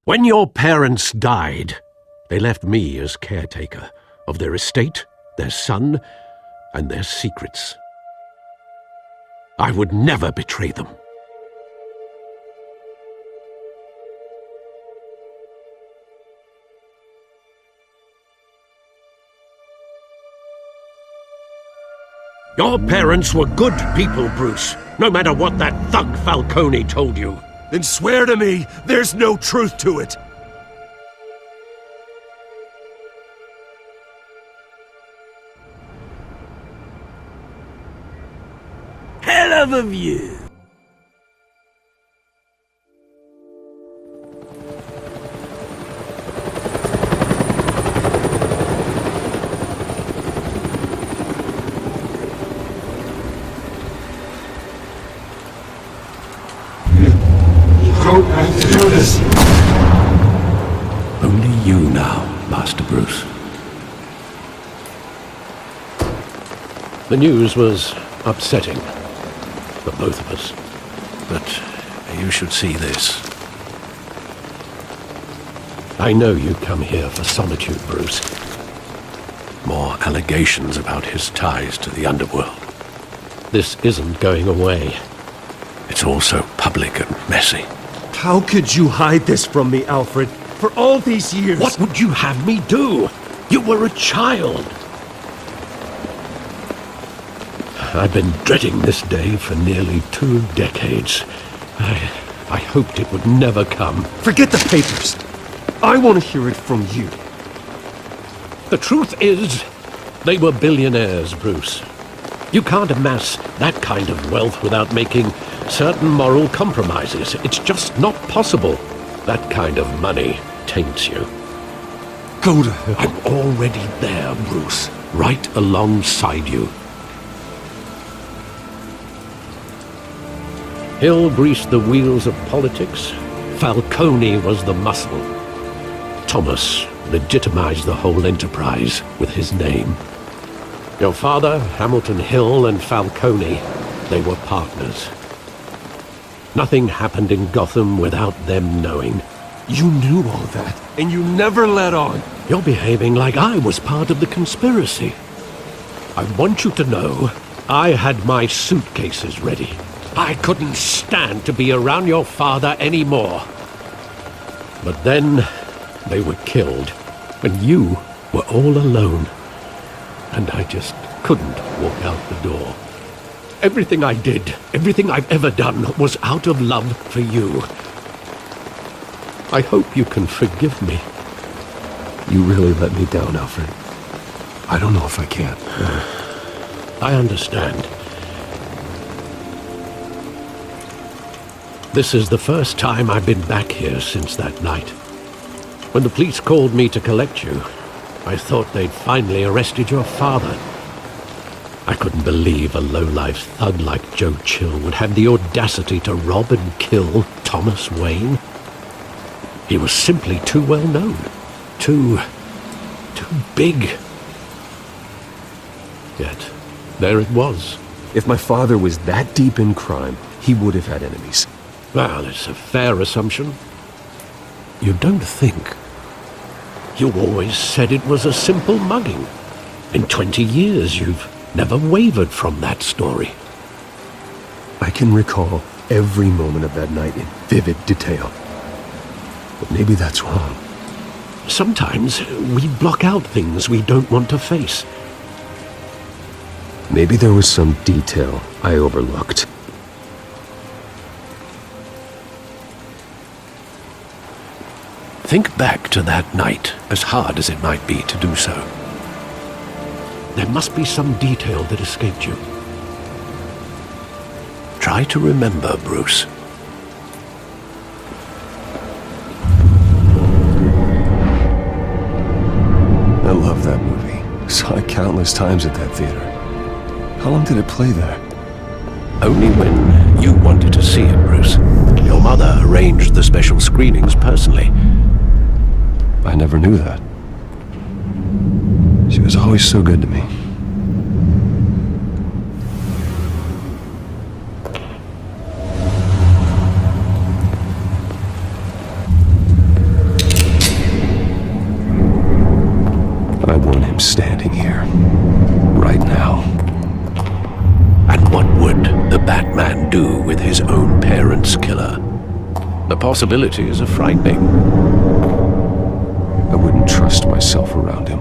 When your parents died, they left me as caretaker of their estate, their son, and their secrets. I would never betray them. Your parents were good people, Bruce, no matter what that thug Falcone told you. Then swear to me there's no truth to it. Hell of a view. Only you now, Master Bruce. The news was upsetting for both of us. But you should see this. I know you come here for solitude, Bruce. More allegations about his ties to the underworld. This isn't going away. It's all so public and messy. How could you hide this from me, Alfred? For all these years... What would you have me do? You were a child. I've been dreading this day for nearly 2 decades. I hoped it would never come. Forget the papers. I want to hear it from you. The truth is, they were billionaires, Bruce. You can't amass that kind of wealth without making certain moral compromises. It's just not possible. That kind of money taints you. Go to hell. I'm already there, Bruce. Right alongside you. Hill greased the wheels of politics. Falcone was the muscle. Thomas legitimized the whole enterprise with his name. Your father, Hamilton Hill, and Falcone, they were partners. Nothing happened in Gotham without them knowing. You knew all that, and you never let on. You're behaving like I was part of the conspiracy. I want you to know I had my suitcases ready. I couldn't stand to be around your father anymore. But then they were killed, and you were all alone. And I just couldn't walk out the door. Everything I did, everything I've ever done, was out of love for you. I hope you can forgive me. You really let me down, Alfred. I don't know if I can. I understand. This is the first time I've been back here since that night. When the police called me to collect you, I thought they'd finally arrested your father. I couldn't believe a low-life thug like Joe Chill would have the audacity to rob and kill Thomas Wayne. He was simply too well known. Too big. Yet, there it was. If my father was that deep in crime, he would have had enemies. Well, it's a fair assumption. You don't think. You always said it was a simple mugging. In 20 years, you've never wavered from that story. I can recall every moment of that night in vivid detail. But maybe that's wrong. Sometimes we block out things we don't want to face. Maybe there was some detail I overlooked. Think back to that night, as hard as it might be to do so. There must be some detail that escaped you. Try to remember, Bruce. I love that movie. Saw it countless times at that theater. How long did it play there? Only when you wanted to see it, Bruce. Your mother arranged the special screenings personally. I never knew that. She was always so good to me. do with his own parents' killer. The possibilities are frightening. I wouldn't trust myself around him.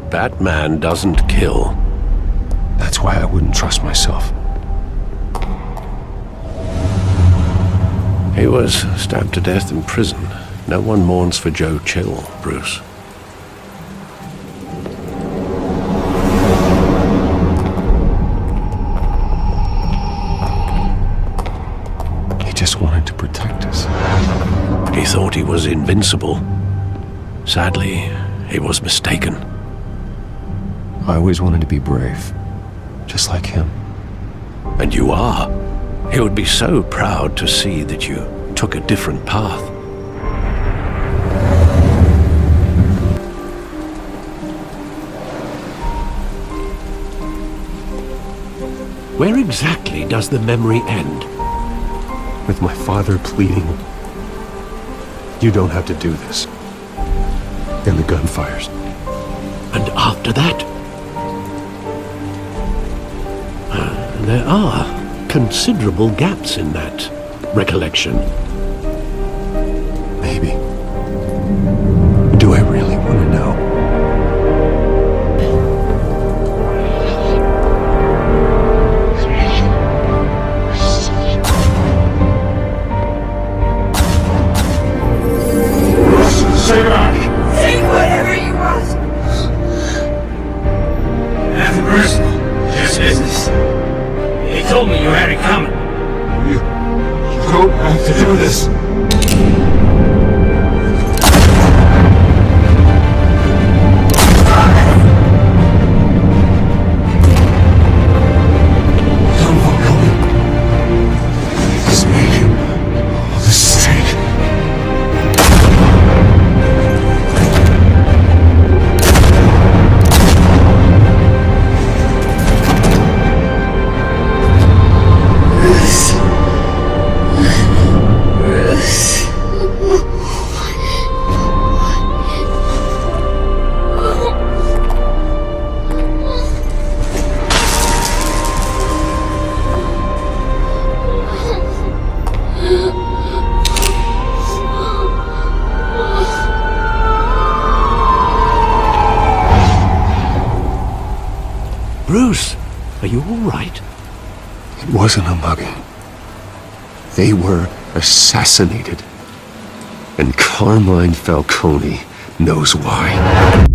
Batman doesn't kill. That's why I wouldn't trust myself. He was stabbed to death in prison. No one mourns for Joe Chill, Bruce. He just wanted to protect us. He thought he was invincible. Sadly, he was mistaken. I always wanted to be brave, just like him. And you are. He would be so proud to see that you took a different path. Where exactly does the memory end? With my father pleading, "You don't have to do this." And the gun fires. And after that? There are considerable gaps in that recollection. Maybe. Do I really want to know? Say whatever you want. Nothing personal, just business. They told me you had it coming. You don't have to do this. Bruce, are you all right? It wasn't a mugging. They were assassinated. And Carmine Falcone knows why.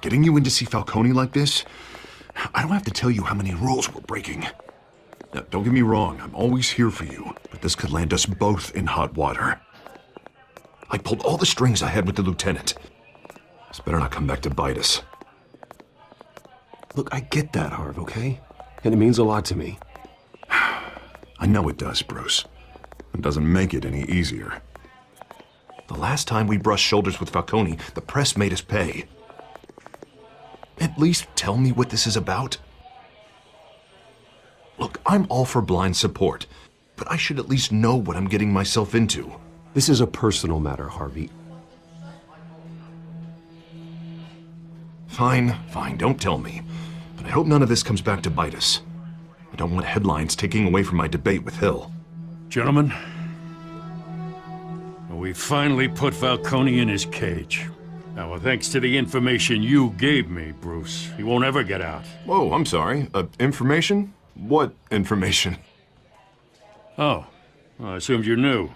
Getting you in to see Falcone like this, I don't have to tell you how many rules we're breaking. Now, don't get me wrong, I'm always here for you, but this could land us both in hot water. I pulled all the strings I had with the lieutenant. This better not come back to bite us. Look, I get that, Harv, okay? And it means a lot to me. I know it does, Bruce. It doesn't make it any easier. The last time we brushed shoulders with Falcone, the press made us pay. At least tell me what this is about. Look, I'm all for blind support, but I should at least know what I'm getting myself into. This is a personal matter, Harvey. Fine, fine, don't tell me. But I hope none of this comes back to bite us. I don't want headlines taking away from my debate with Hill. Gentlemen, we finally put Falcone in his cage. Now, thanks to the information you gave me, Bruce, he won't ever get out. Whoa, I'm sorry. Information? What information? Oh, well, I assumed you knew.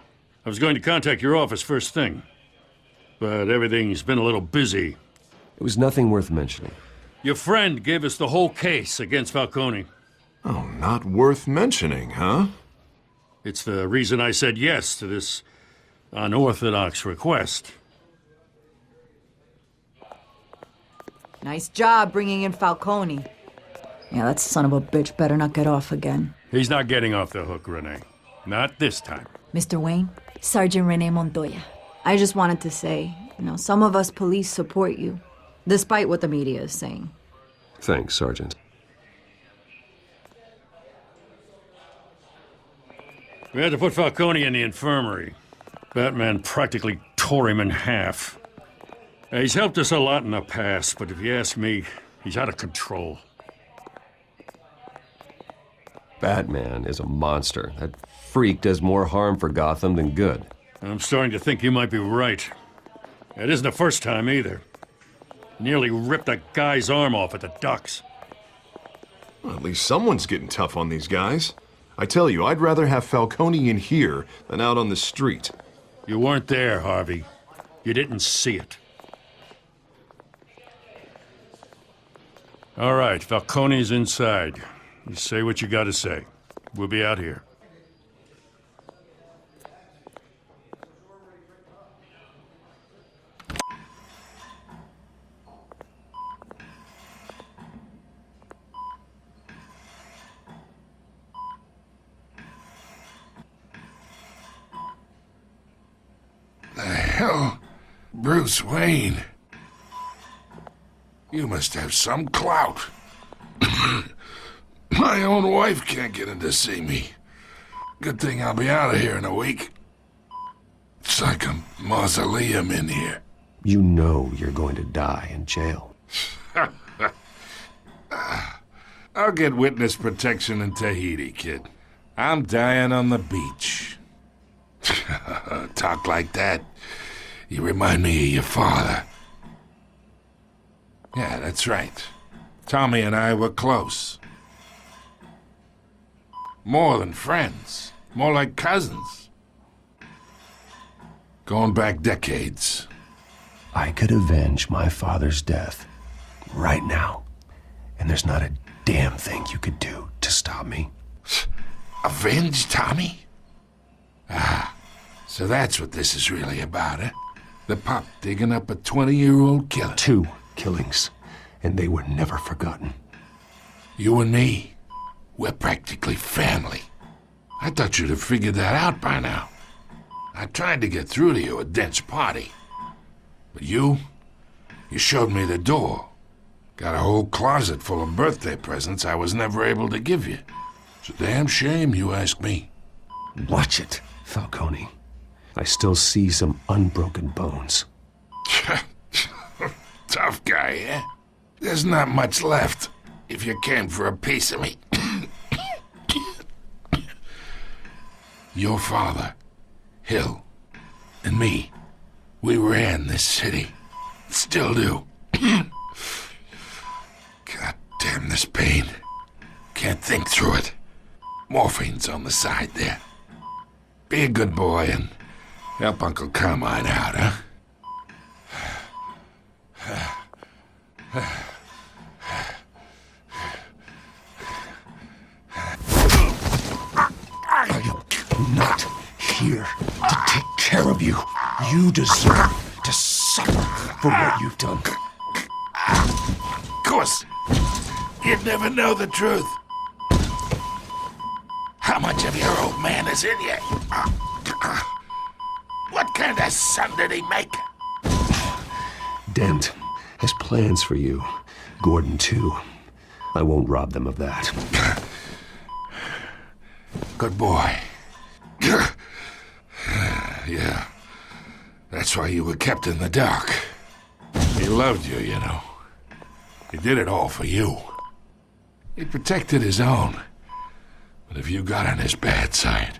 I was going to contact your office first thing. But everything's been a little busy. It was nothing worth mentioning. Your friend gave us the whole case against Falcone. Oh, not worth mentioning, huh? It's the reason I said yes to this unorthodox request. Nice job bringing in Falcone. Yeah, that son of a bitch better not get off again. He's not getting off the hook, Renee. Not this time. Mr. Wayne, Sergeant Renee Montoya. I just wanted to say, some of us police support you, despite what the media is saying. Thanks, Sergeant. We had to put Falcone in the infirmary. Batman practically tore him in half. He's helped us a lot in the past, but if you ask me, he's out of control. Batman is a monster. That freak does more harm for Gotham than good. I'm starting to think you might be right. It isn't the first time either. Nearly ripped a guy's arm off at the docks. Well, at least someone's getting tough on these guys. I tell you, I'd rather have Falcone in here than out on the street. You weren't there, Harvey. You didn't see it. All right, Falcone's inside. You say what you gotta say. We'll be out here. The hell? Bruce Wayne. You must have some clout. My own wife can't get in to see me. Good thing I'll be out of here in a week. It's like a mausoleum in here. You know you're going to die in jail. I'll get witness protection in Tahiti, kid. I'm dying on the beach. Talk like that. You remind me of your father. Yeah, that's right. Tommy and I were close. More than friends. More like cousins. Going back decades. I could avenge my father's death right now, and there's not a damn thing you could do to stop me. Avenge Tommy? Ah, so that's what this is really about, huh? The pup digging up a 20-year-old killer. 2 killings, and they were never forgotten. You and me, we're practically family. I thought you'd have figured that out by now. I tried to get through to you at Dent's party. But you showed me the door. Got a whole closet full of birthday presents I was never able to give you. It's a damn shame, you ask me. Watch it, Falcone. I still see some unbroken bones. Tough guy, eh? There's not much left if you came for a piece of me. Your father, Hill, and me, we ran this city. Still do. God damn this pain. Can't think through it. Morphine's on the side there. Be a good boy and help Uncle Carmine out, huh? I'm not here to take care of you. You deserve to suffer for what you've done. Of course, you'd never know the truth. How much of your old man is in you? What kind of son did he make? Dent has plans for you. Gordon, too. I won't rob them of that. Good boy. Yeah. That's why you were kept in the dark. He loved you, you know. He did it all for you. He protected his own. But if you got on his bad side,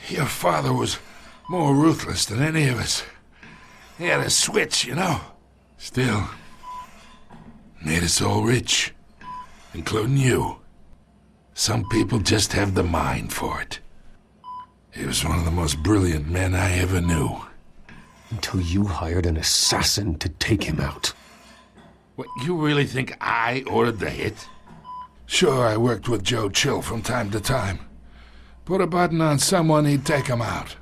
your father was more ruthless than any of us. He had a switch, you know. Still, made us all rich, including you. Some people just have the mind for it. He was one of the most brilliant men I ever knew. Until you hired an assassin to take him out. What, you really think I ordered the hit? Sure, I worked with Joe Chill from time to time. Put a button on someone, he'd take him out.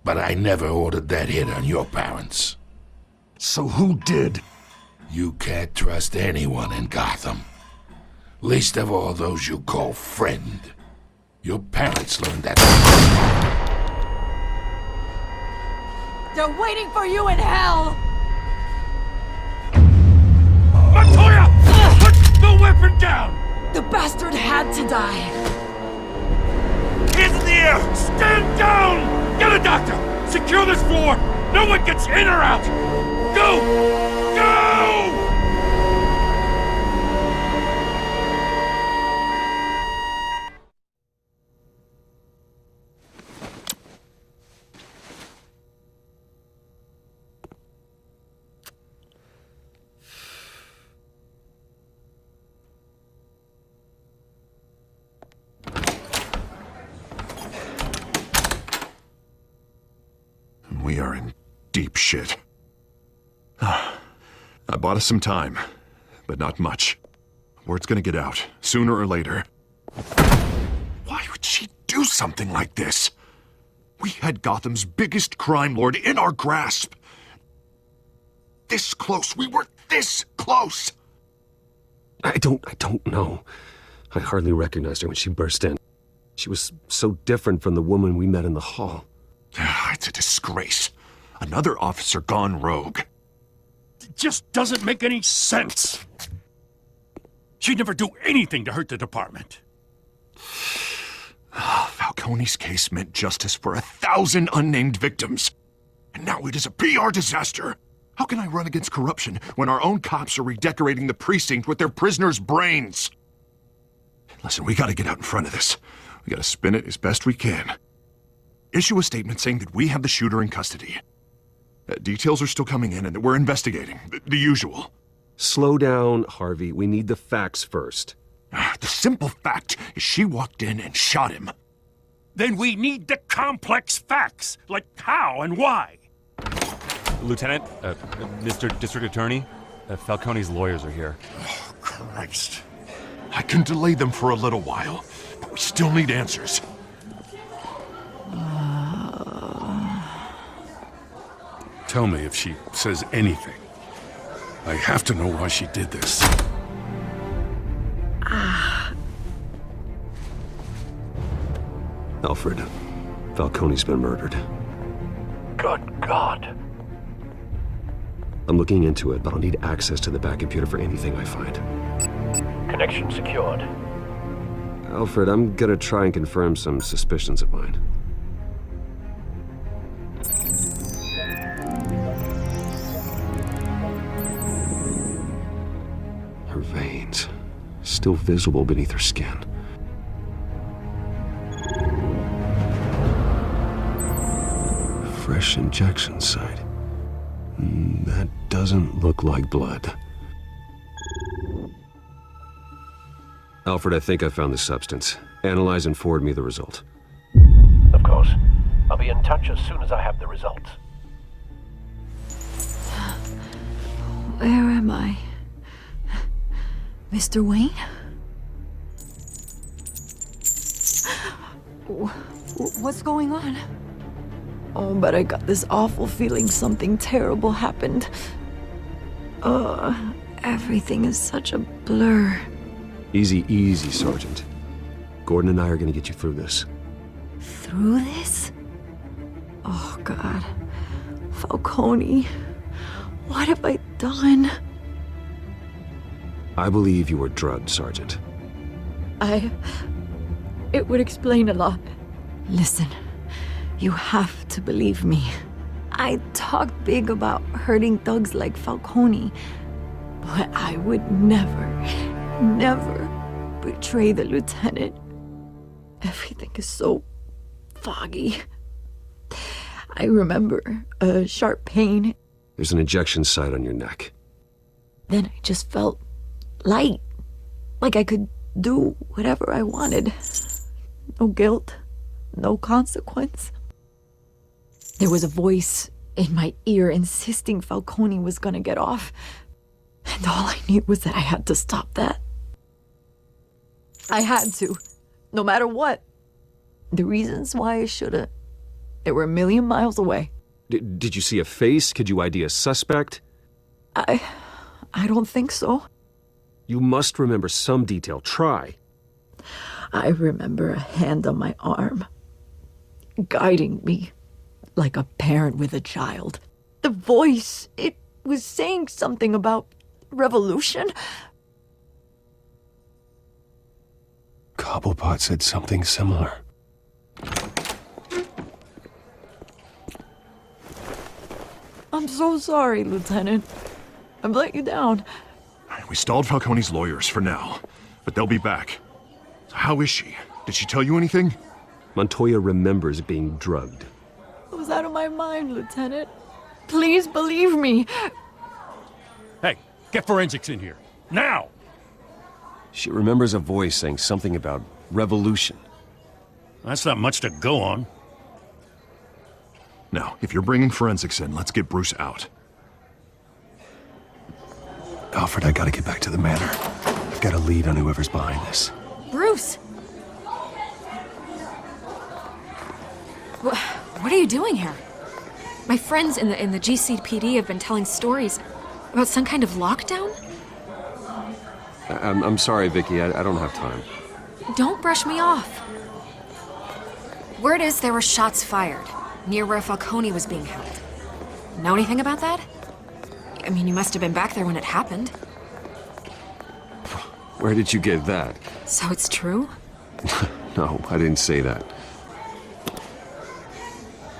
But I never ordered that hit on your parents. So who did? You can't trust anyone in Gotham. Least of all those you call friend. Your parents learned that. They're waiting for you in hell! Montoya! Put the weapon down! The bastard had to die. Hands in the air! Stand down! Get a doctor! Secure this floor! No one gets in or out! Go! Go! We are in deep shit. I bought us some time, but not much. Word's gonna get out, sooner or later. Why would she do something like this? We had Gotham's biggest crime lord in our grasp. This close. We were this close. I don't know. I hardly recognized her when she burst in. She was so different from the woman we met in the hall. It's a disgrace. Another officer gone rogue. It just doesn't make any sense. She'd never do anything to hurt the department. Falcone's case meant justice for 1,000 unnamed victims. And now it is a PR disaster. How can I run against corruption when our own cops are redecorating the precinct with their prisoners' brains? Listen, we gotta get out in front of this. We gotta spin it as best we can. Issue a statement saying that we have the shooter in custody. Details are still coming in and that we're investigating. The usual. Slow down, Harvey. We need the facts first. The simple fact is she walked in and shot him. Then we need the complex facts, like how and why. Lieutenant, Mr. District Attorney, Falcone's lawyers are here. Oh, Christ. I can delay them for a little while, but we still need answers. Tell me if she says anything. I have to know why she did this. Alfred, Falcone's been murdered. Good God. I'm looking into it, but I'll need access to the back computer for anything I find. Connection secured. Alfred, I'm gonna try and confirm some suspicions of mine. Her veins, still visible beneath her skin. Fresh injection site. That doesn't look like blood. Alfred, I think I found the substance. Analyze and forward me the result. Of course. I'll be in touch as soon as I have the results. Where am I? Mr. Wayne? What's going on? Oh, but I got this awful feeling something terrible happened. Everything is such a blur. Easy, easy, Sergeant. Gordon and I are gonna get you through this. Through this? Oh, God. Falcone. What have I done? I believe you were drugged, Sergeant. It would explain a lot. Listen, you have to believe me. I talked big about hurting thugs like Falcone, But I would never, never betray the lieutenant. Everything is so foggy. I remember a sharp pain. There's an injection site on your neck. Then I just felt light. Like I could do whatever I wanted. No guilt, no consequence. There was a voice in my ear insisting Falcone was gonna get off. And all I knew was that I had to stop that. I had to, no matter what. The reasons why I should've, they were a million miles away. Did you see a face? Could you ID a suspect? I don't think so. You must remember some detail. Try. I remember a hand on my arm, guiding me like a parent with a child. The voice, it was saying something about revolution. Cobblepot said something similar. I'm so sorry, Lieutenant. I've let you down. We stalled Falcone's lawyers for now, but they'll be back. So how is she? Did she tell you anything? Montoya remembers being drugged. I was out of my mind, Lieutenant. Please believe me. Hey, get forensics in here. Now! She remembers a voice saying something about revolution. That's not much to go on. Now, if you're bringing forensics in, let's get Bruce out. Alfred, I gotta get back to the manor. I've got a lead on whoever's behind this. Bruce! What are you doing here? My friends in the GCPD have been telling stories about some kind of lockdown? I'm sorry, Vicky. I don't have time. Don't brush me off. Word is there were shots fired near where Falcone was being held. Know anything about that? I mean, you must have been back there when it happened. Where did you get that? So it's true? No, I didn't say that.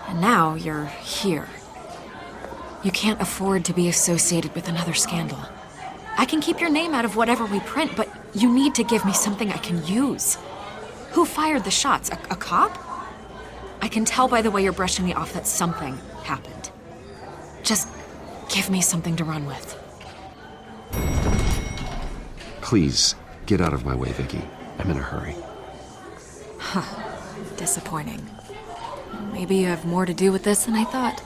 And now you're here. You can't afford to be associated with another scandal. I can keep your name out of whatever we print, but you need to give me something I can use. Who fired the shots? A cop? I can tell by the way you're brushing me off that something happened. Just give me something to run with. Please, get out of my way, Vicky. I'm in a hurry. Disappointing. Maybe you have more to do with this than I thought.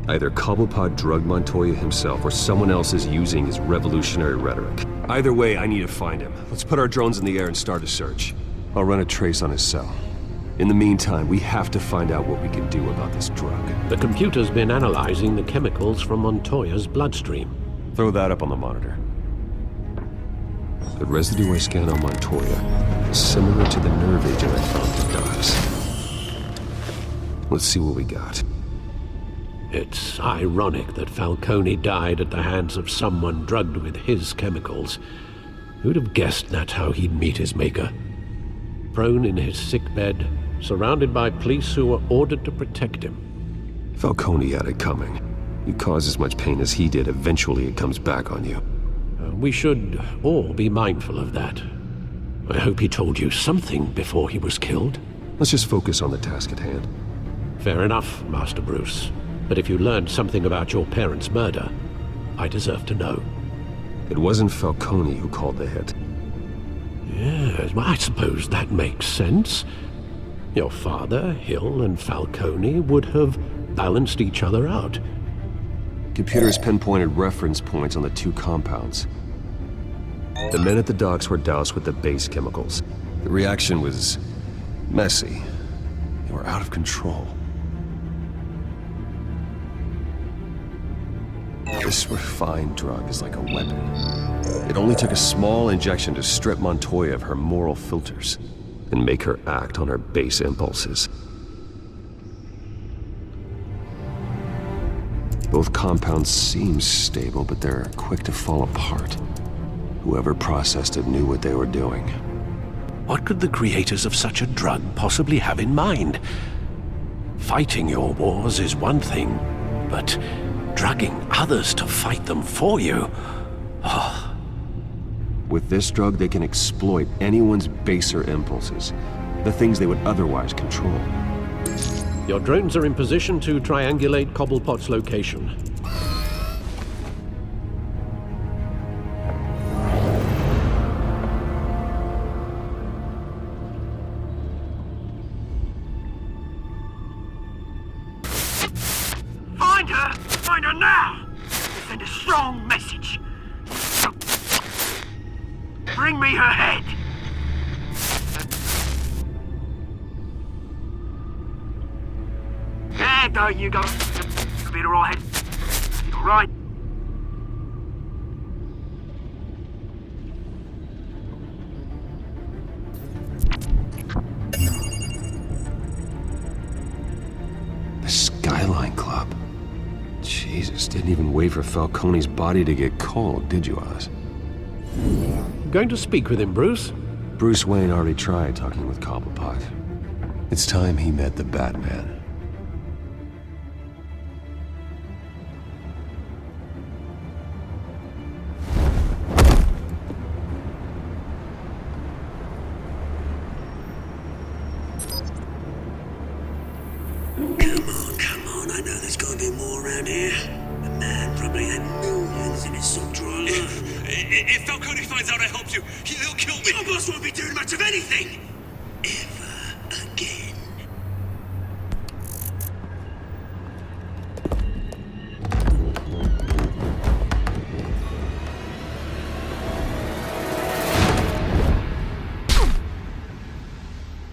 Either Cobblepot drugged Montoya himself or someone else is using his revolutionary rhetoric. Either way, I need to find him. Let's put our drones in the air and start a search. I'll run a trace on his cell. In the meantime, we have to find out what we can do about this drug. The computer's been analyzing the chemicals from Montoya's bloodstream. Throw that up on the monitor. The residue I scanned on Montoya is similar to the nerve agent I found at the docks. Let's see what we got. It's ironic that Falcone died at the hands of someone drugged with his chemicals. Who'd have guessed that's how he'd meet his maker? Prone in his sickbed, surrounded by police who were ordered to protect him. Falcone had it coming. You cause as much pain as he did, eventually it comes back on you. We should all be mindful of that. I hope he told you something before he was killed. Let's just focus on the task at hand. Fair enough, Master Bruce. But if you learned something about your parents' murder, I deserve to know. It wasn't Falcone who called the hit. Yes, well, I suppose that makes sense. Your father, Hill, and Falcone would have balanced each other out. Computers pinpointed reference points on the two compounds. The men at the docks were doused with the base chemicals. The reaction was messy. They were out of control. This refined drug is like a weapon. It only took a small injection to strip Montoya of her moral filters and make her act on her base impulses. Both compounds seem stable, but they're quick to fall apart. Whoever processed it knew what they were doing. What could the creators of such a drug possibly have in mind? Fighting your wars is one thing, but drugging others to fight them for you? Oh. With this drug, they can exploit anyone's baser impulses, the things they would otherwise control. Your drones are in position to triangulate Cobblepot's location. Find her! Find her now! Send a strong message. Bring me her head! Yeah, there you go. Beat her all head. All right. The Skyline Club. Jesus, didn't even wait for Falcone's body to get cold, did you, Oz? Going to speak with him, Bruce? Bruce Wayne already tried talking with Cobblepot. It's time he met the Batman. Come on, I know there's gotta be more around here. The man probably had millions in his sock drawer alone. If Falcone finds out I helped you, he'll kill me. Your boss won't be doing much of anything! Ever again.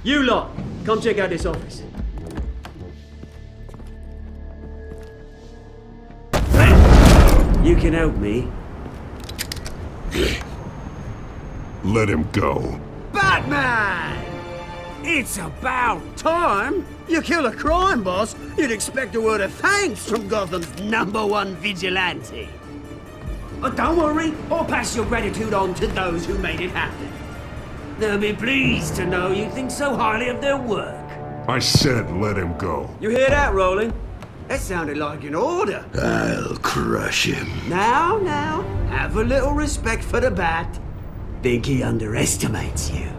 You lot, come check out this office. You can help me. Let him go. Batman! It's about time. You kill a crime boss, you'd expect a word of thanks from Gotham's #1 vigilante. Oh, don't worry, I'll pass your gratitude on to those who made it happen. They'll be pleased to know you think so highly of their work. I said let him go. You hear that, Roland? That sounded like an order. I'll crush him. Now, have a little respect for the Bat. Think he underestimates you.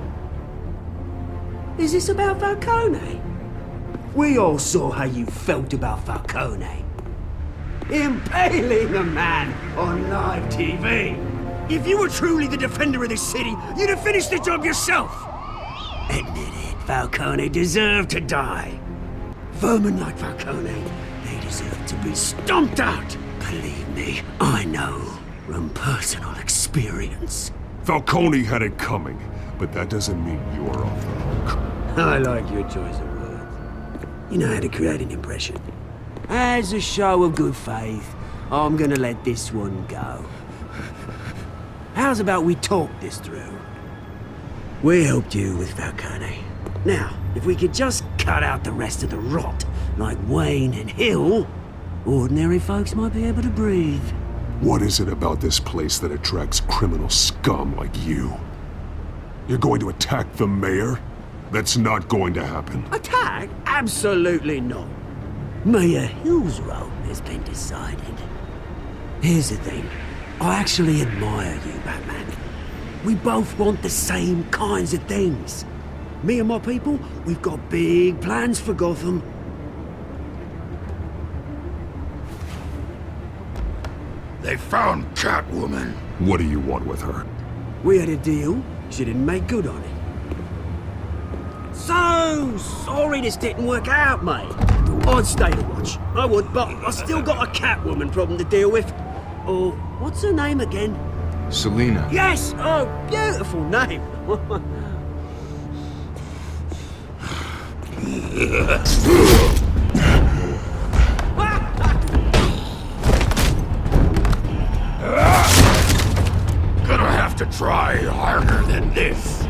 Is this about Falcone? We all saw how you felt about Falcone. Impaling a man on live TV. If you were truly the defender of this city, you'd have finished the job yourself. Admit it, Falcone deserved to die. Vermin like Falcone, they deserve to be stomped out. Believe me, I know from personal experience. Falcone had it coming, but that doesn't mean you're off the hook. I like your choice of words. You know how to create an impression. As a show of good faith, I'm gonna let this one go. How's about we talk this through? We helped you with Falcone. Now, if we could just cut out the rest of the rot, like Wayne and Hill, ordinary folks might be able to breathe. What is it about this place that attracts criminal scum like you? You're going to attack the mayor? That's not going to happen. Attack? Absolutely not. Mayor Hill's role has been decided. Here's the thing. I actually admire you, Batman. We both want the same kinds of things. Me and my people, we've got big plans for Gotham. They found Catwoman. What do you want with her? We had a deal. She didn't make good on it. So sorry this didn't work out, mate. I'd stay to watch. I would, but I still got a Catwoman problem to deal with. Oh, what's her name again? Selina. Yes! Oh, beautiful name. Gonna have to try harder than this.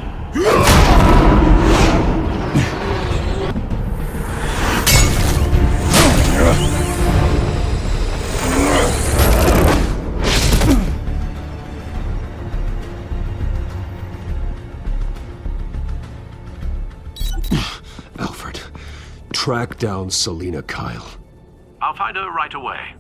track down Selina Kyle. I'll find her right away.